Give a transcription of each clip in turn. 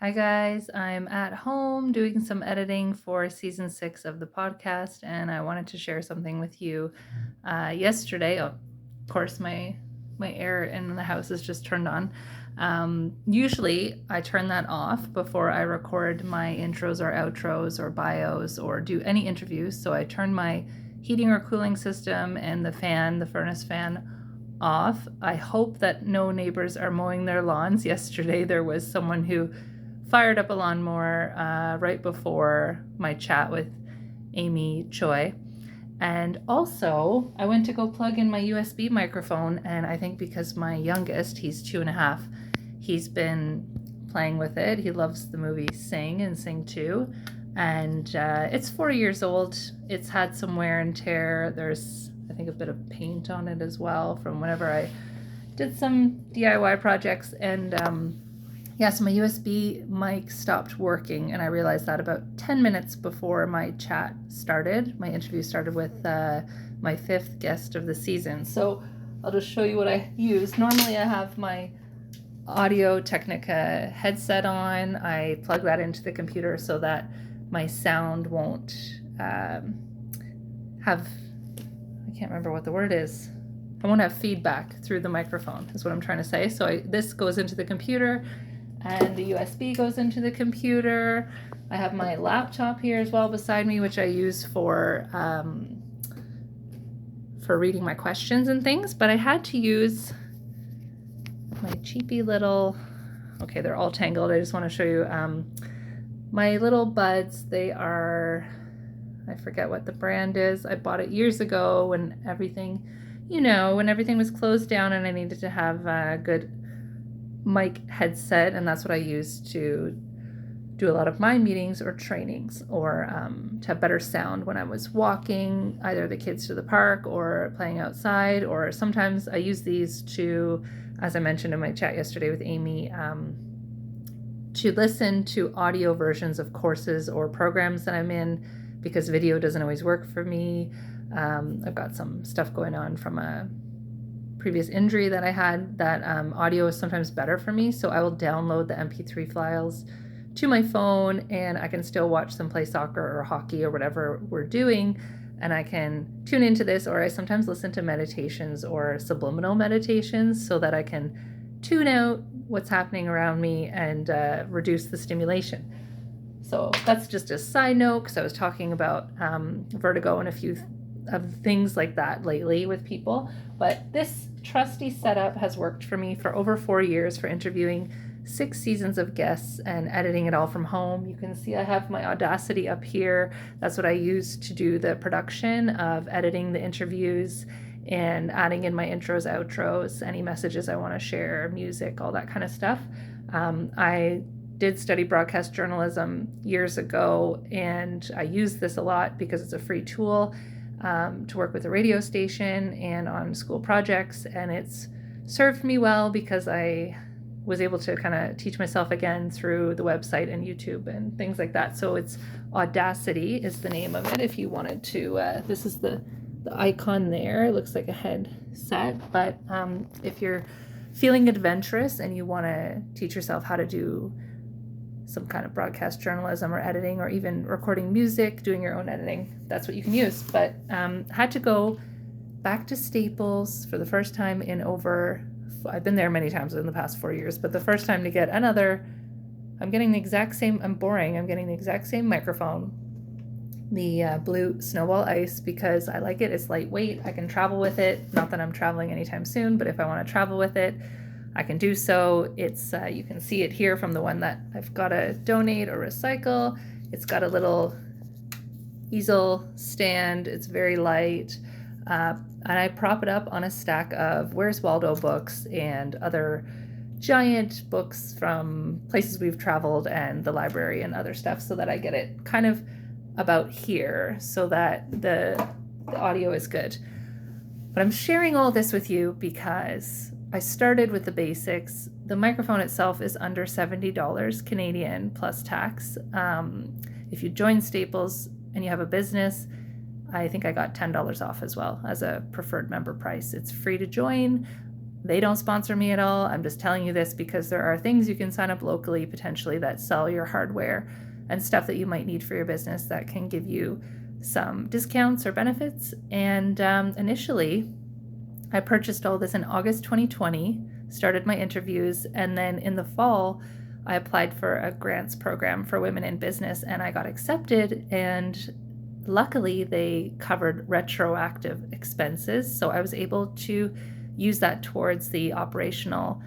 Hi, guys. I'm at home doing some editing for season 6 of the podcast, and I wanted to share something with you. Yesterday, of course, my air in the house is just turned on. Usually, I turn that off before I record my intros or outros or bios or do any interviews. So I turn my heating or cooling system and the furnace fan, off. I hope that no neighbors are mowing their lawns. Yesterday, there was someone who fired up a lawnmower right before my chat with Amy Choi. And also, I went to go plug in my USB microphone, and I think because my youngest, he's 2.5, he's been playing with it. He loves the movie Sing and Sing 2. And it's 4 years old. It's had some wear and tear. There's, I think, a bit of paint on it as well from whenever I did some DIY projects. And so my USB mic stopped working, and I realized that about 10 minutes before my chat started. My interview started with my 5th guest of the season. So I'll just show you what I use. Normally I have my Audio Technica headset on. I plug that into the computer so that my sound won't have, I can't remember what the word is. I won't have feedback through the microphone is what I'm trying to say. So this goes into the computer, and the USB goes into the computer. I have my laptop here as well beside me, which I use for reading my questions and things, but I had to use my cheapy little, okay, they're all tangled. I just want to show you my little buds. They are, I forget what the brand is. I bought it years ago when everything, when everything was closed down and I needed to have a good mic headset, and that's what I use to do a lot of my meetings or trainings, or to have better sound when I was walking either the kids to the park or playing outside. Or sometimes I use these to, as I mentioned in my chat yesterday with Amy, to listen to audio versions of courses or programs that I'm in, because video doesn't always work for me. I've got some stuff going on from a previous injury that I had that audio is sometimes better for me. So I will download the MP3 files to my phone, and I can still watch them play soccer or hockey or whatever we're doing, and I can tune into this. Or I sometimes listen to meditations or subliminal meditations so that I can tune out what's happening around me and reduce the stimulation. So that's just a side note, because I was talking about vertigo and a few of things like that lately with people. But this trusty setup has worked for me for over 4 years for interviewing 6 seasons of guests and editing it all from home. You can see I have my Audacity up here. That's what I use to do the production of editing the interviews and adding in my intros, outros, any messages I want to share, music, all that kind of stuff. I did study broadcast journalism years ago, and I use this a lot because it's a free tool to work with a radio station and on school projects, and it's served me well because I was able to kind of teach myself again through the website and YouTube and things like that. So it's Audacity is the name of it. If you wanted to, this is the icon there. It looks like a headset, but if you're feeling adventurous and you want to teach yourself how to do some kind of broadcast journalism or editing, or even recording music, doing your own editing, that's what you can use. But had to go back to Staples for the first time in over, I've been there many times in the past 4 years, but the first time to get another, I'm getting the exact same microphone, the blue Snowball Ice, because I like it. It's lightweight. I can travel with it. Not that I'm traveling anytime soon, but if I want to travel with it, I can do so. It's you can see it here from the one that I've got to donate or recycle. It's got a little easel stand. It's very light. And I prop it up on a stack of Where's Waldo books and other giant books from places we've traveled and the library and other stuff, so that I get it kind of about here so that the audio is good. But I'm sharing all this with you because I started with the basics. The microphone itself is under $70 Canadian plus tax. If you join Staples and you have a business, I think I got $10 off as well as a preferred member price. It's free to join. They don't sponsor me at all. I'm just telling you this because there are things you can sign up locally potentially that sell your hardware and stuff that you might need for your business that can give you some discounts or benefits. And initially, I purchased all this in August 2020, started my interviews, and then in the fall, I applied for a grants program for women in business and I got accepted, and luckily they covered retroactive expenses. So I was able to use that towards the operational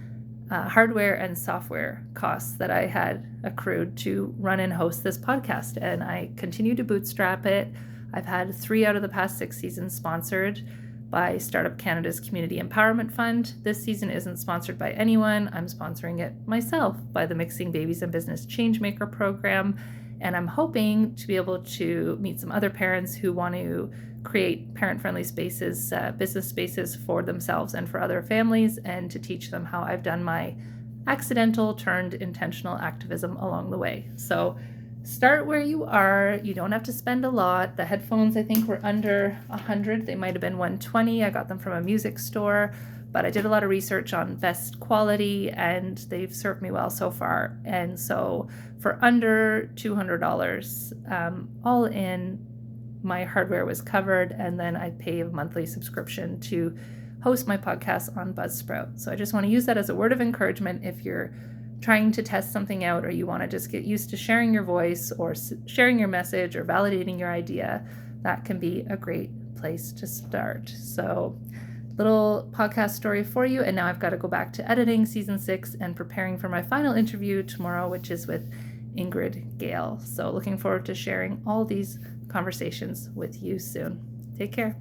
hardware and software costs that I had accrued to run and host this podcast. And I continue to bootstrap it. I've had 3 out of the past 6 seasons sponsored by Startup Canada's Community Empowerment Fund. This season isn't sponsored by anyone. I'm sponsoring it myself by the Mixing Babies and Business Changemaker Program. And I'm hoping to be able to meet some other parents who want to create parent-friendly spaces, business spaces for themselves and for other families, and to teach them how I've done my accidental turned intentional activism along the way. So start where you are. You don't have to spend a lot. The headphones, I think, were under $100. They might have been $120. I got them from a music store, but I did a lot of research on best quality and they've served me well so far. And so for under $200, all in, my hardware was covered, and then I pay a monthly subscription to host my podcast on Buzzsprout. So I just want to use that as a word of encouragement if you're trying to test something out, or you want to just get used to sharing your voice or sharing your message or validating your idea. That can be a great place to start. So little podcast story for you. And now I've got to go back to editing season 6 and preparing for my final interview tomorrow, which is with Ingrid Gale. So looking forward to sharing all these conversations with you soon. Take care.